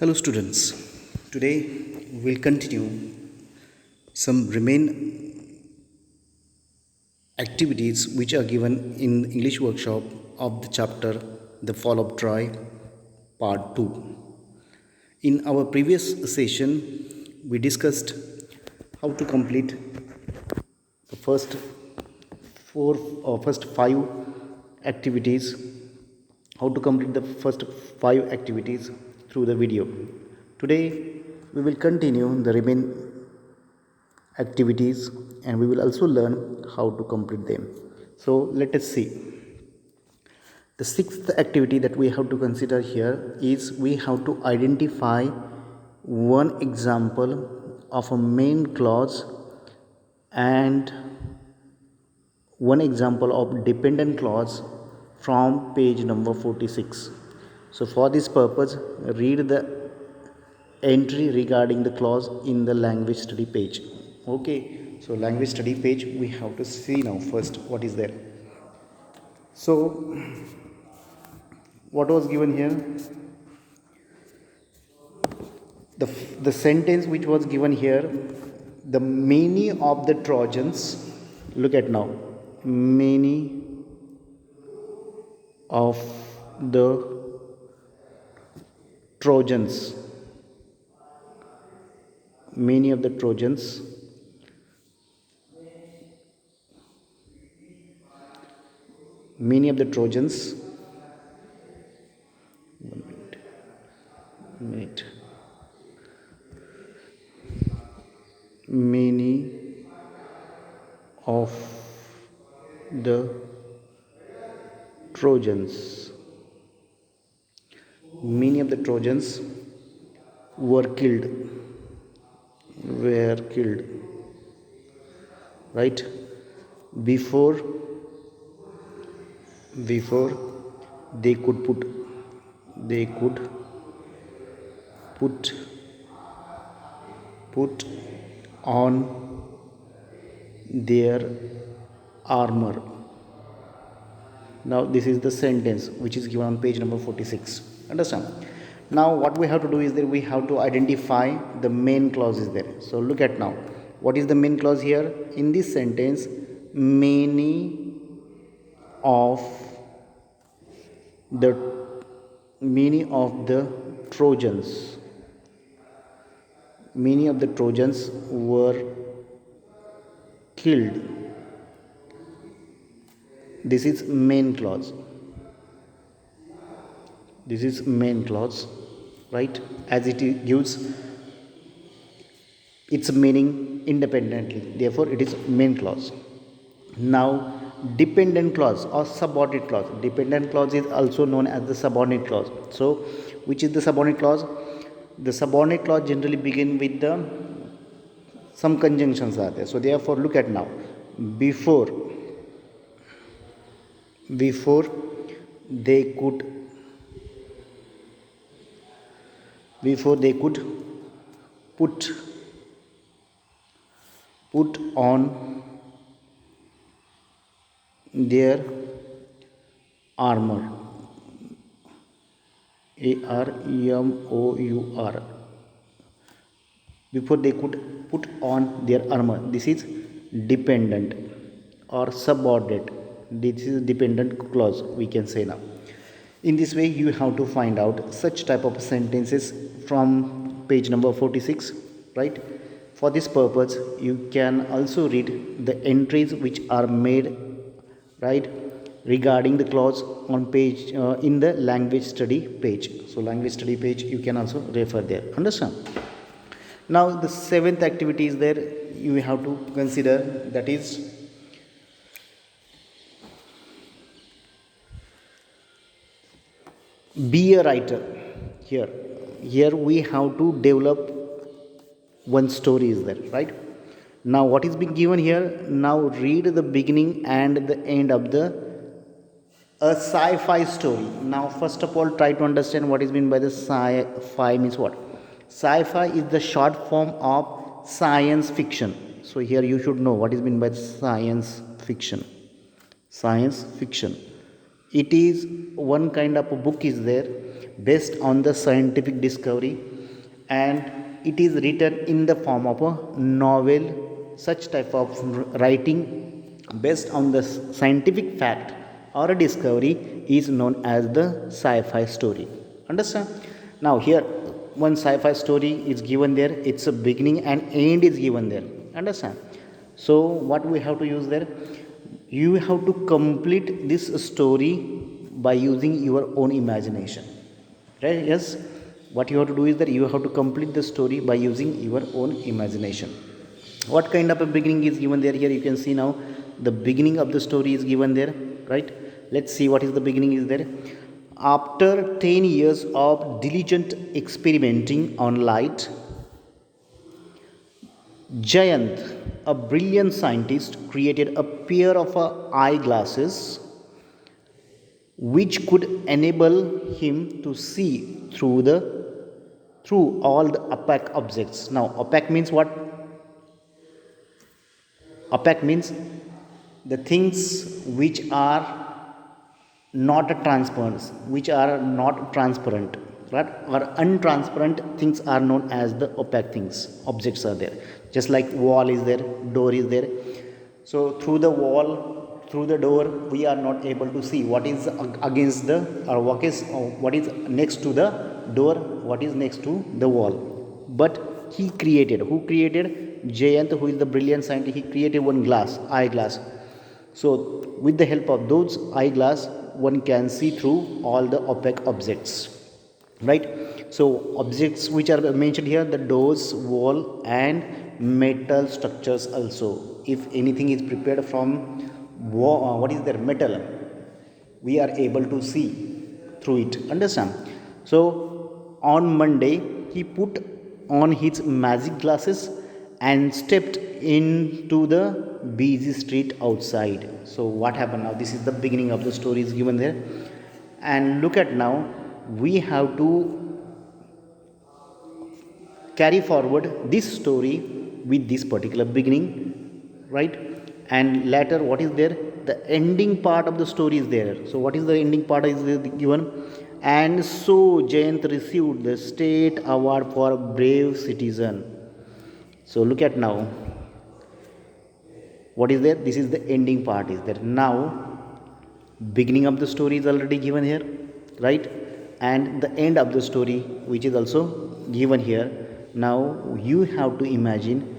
Hello students. Today we'll continue some remain activities which are given in English workshop of the chapter The Fall of Troy part 2. In our previous session we discussed how to complete the first five activities, how to complete the first five activities through the video. Today we will continue the remaining activities and we will also learn how to complete them. So let us see. The sixth activity that we have to consider here is we have to identify one example of a main clause and one example of dependent clause from page number 46. So for this purpose, read the entry regarding the clause in the language study page. Okay, so language study page we have to see now first what is there. So what was given here? The sentence which was given here, the many of the Trojans, look at now, many of the Trojans, many of the Trojans many of the Trojans minute, many of the Trojans many of the Trojans were killed, right, before they could put on their armor. Now this is the sentence which is given on page number 46. Understand? Now what we have to do is that we have to identify the main clauses there. So look at now. What is the main clause here? In this sentence, many of the Trojans were killed. This is main clause, right, as it gives its meaning independently, therefore it is main clause. Now dependent clause or subordinate clause. Dependent clause is also known as the subordinate clause. So which is the subordinate clause? The subordinate clause generally begin with some conjunctions are there. So therefore look at now, before they could put on their armor, ARMOUR, before they could put on their armor. This is dependent or subordinate. This is dependent clause, we can say now. In this way you have to find out such type of sentences from page number 46, right? For this purpose you can also read the entries which are made, right, regarding the clause on page in the language study page. So language study page you can also refer there. Understand? Now the seventh activity is there you have to consider, that is be a writer. Here we have to develop one story is there, right? Now what is being given here? Now read the beginning and the end of a sci-fi story. Now first of all try to understand what is meant by the sci-fi means what. Sci-fi is the short form of science fiction. So here you should know what is meant by science fiction. It is one kind of a book is there based on the scientific discovery, and it is written in the form of a novel. Such type of writing based on the scientific fact or a discovery is known as the sci-fi story. Understand? Now here one sci-fi story is given there, its a beginning and end is given there. Understand? So what we have to use there, you have to complete this story by using your own imagination, right? Yes, what you have to do is that you have to complete the story by using your own imagination. What kind of a beginning is given there? Here you can see now the beginning of the story is given there, right? Let's see what is the beginning is there. After 10 years of diligent experimenting on light, Jayant, a brilliant scientist, created a pair of eyeglasses which could enable him to see through all the opaque objects. Now opaque means what? Opaque means the things which are not transparent, right? Or untransparent things are known as the opaque things. Objects are there, just like wall is there, door is there. So through the wall, through the door, we are not able to see what is against the, or what is next to the door, what is next to the wall. But he created, who created? Jayant, who is the brilliant scientist, he created one eyeglass. So with the help of those eyeglass, one can see through all the opaque objects, right? So objects which are mentioned here, the doors, wall and metal structures also. If anything is prepared from what is there, metal, we are able to see through it. Understand? So on Monday he put on his magic glasses and stepped into the busy street outside. So what happened now? This is the beginning of the story is given there, and look at now, we have to carry forward this story with this particular beginning, right? And later what is there? The ending part of the story is there. So what is the ending part is given? And so Jayant received the state award for brave citizen. So look at now, what is there? This is the ending part is there. Now beginning of the story is already given here, right? And the end of the story which is also given here. Now you have to imagine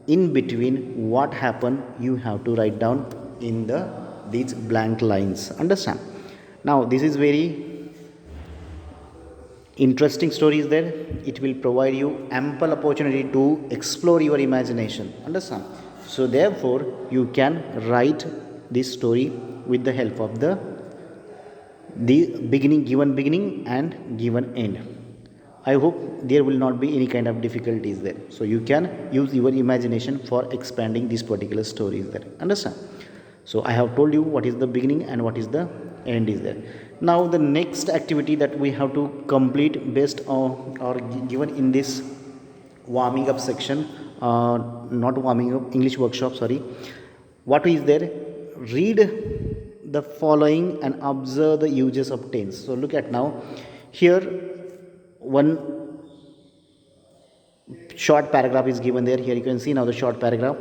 in between what happened, you have to write down in these blank lines. Understand? Now this is very interesting story is there. It will provide you ample opportunity to explore your imagination. Understand? So therefore you can write this story with the help of the beginning and given end. I hope there will not be any kind of difficulties there. So you can use your imagination for expanding this particular story is there. Understand? So I have told you what is the beginning and what is the end is there. Now the next activity that we have to complete based on or given in this warming up section, not warming up, English workshop, sorry. What is there? Read the following and observe the uses of tense. So look at now, here one short paragraph is given there. Here you can see now the short paragraph.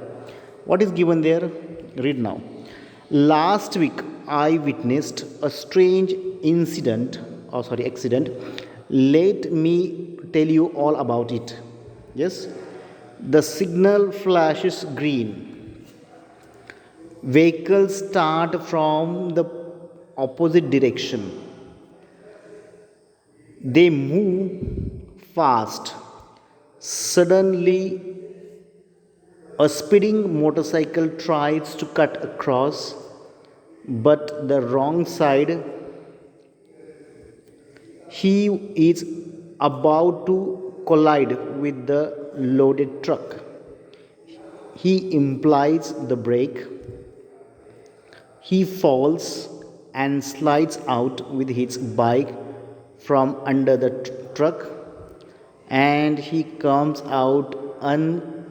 What is given there? Read now. Last week I witnessed a strange accident. Let me tell you all about it. Yes, the signal flashes green. Vehicles start from the opposite direction. They move fast. Suddenly, a speeding motorcycle tries to cut across, but the wrong side. He is about to collide with the loaded truck. He implies the brake. He falls and slides out with his bike from under the truck, and he comes out unscathed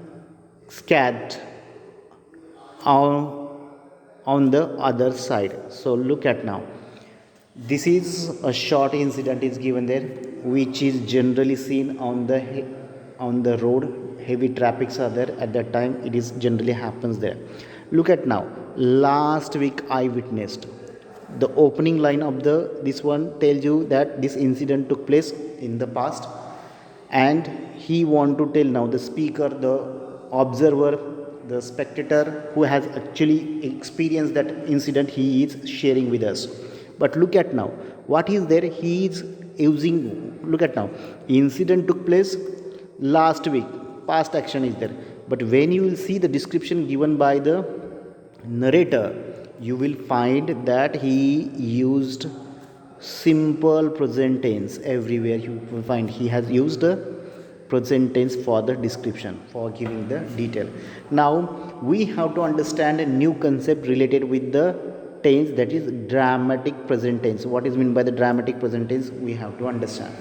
on the other side. So look at now. This is a short incident is given there, which is generally seen on the road. Heavy traffics are there at that time. It is generally happens there. Look at now. Last week I witnessed. The opening line of the this one tells you that this incident took place in the past, and he want to tell now the speaker, the observer, the spectator who has actually experienced that incident, he is sharing with us. But look at now what is there, he is using. Look at now, incident took place last week, past action is there. But when you will see the description given by the narrator, you will find that he used simple present tense. Everywhere you will find he has used the present tense for the description, for giving the detail. Now we have to understand a new concept related with the tense, that is dramatic present tense. What is meant by the dramatic present tense, we have to understand.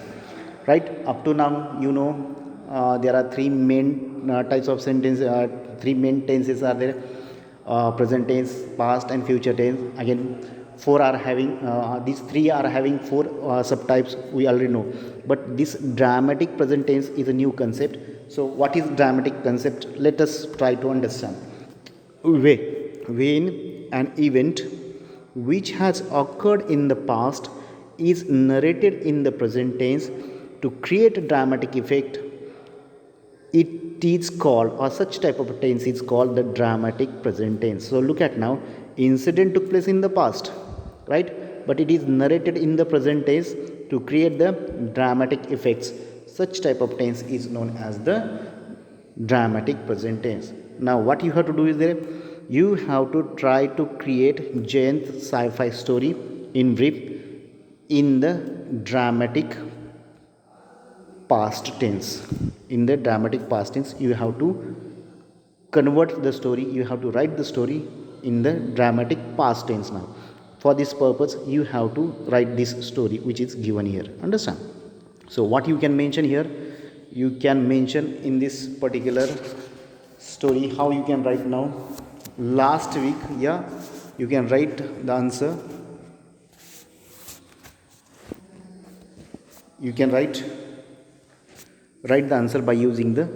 Right, up to now you know, there are three main types of sentence, three main tenses are there: present tense, past and future tense. Again, four are having these three are having four subtypes, we already know. But this dramatic present tense is a new concept. So what is dramatic concept, let us try to understand. When an event which has occurred in the past is narrated in the present tense to create a dramatic effect, it is called, or such type of tense is called the dramatic present tense. So look at now, incident took place in the past, right? But it is narrated in the present tense to create the dramatic effects. Such type of tense is known as the dramatic present tense. Now what you have to do is there, you have to try to create Jayant sci-fi story in brief in the dramatic past tense. In the dramatic past tense, you have to convert the story, you have to write the story in the dramatic past tense. Now for this purpose you have to write this story which is given here, understand? So what you can mention here, you can mention in this particular story, how you can write now, last week, yeah, you can write the answer, you can write the answer by using the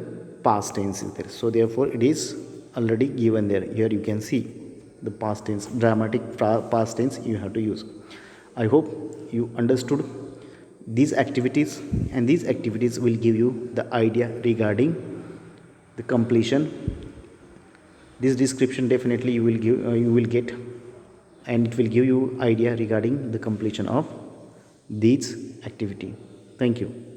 past tense there. So therefore it is already given there. Here you can see the past tense, dramatic past tense you have to use. I hope you understood these activities, and these activities will give you the idea regarding the completion. This description definitely you will get, and it will give you idea regarding the completion of these activity. Thank you.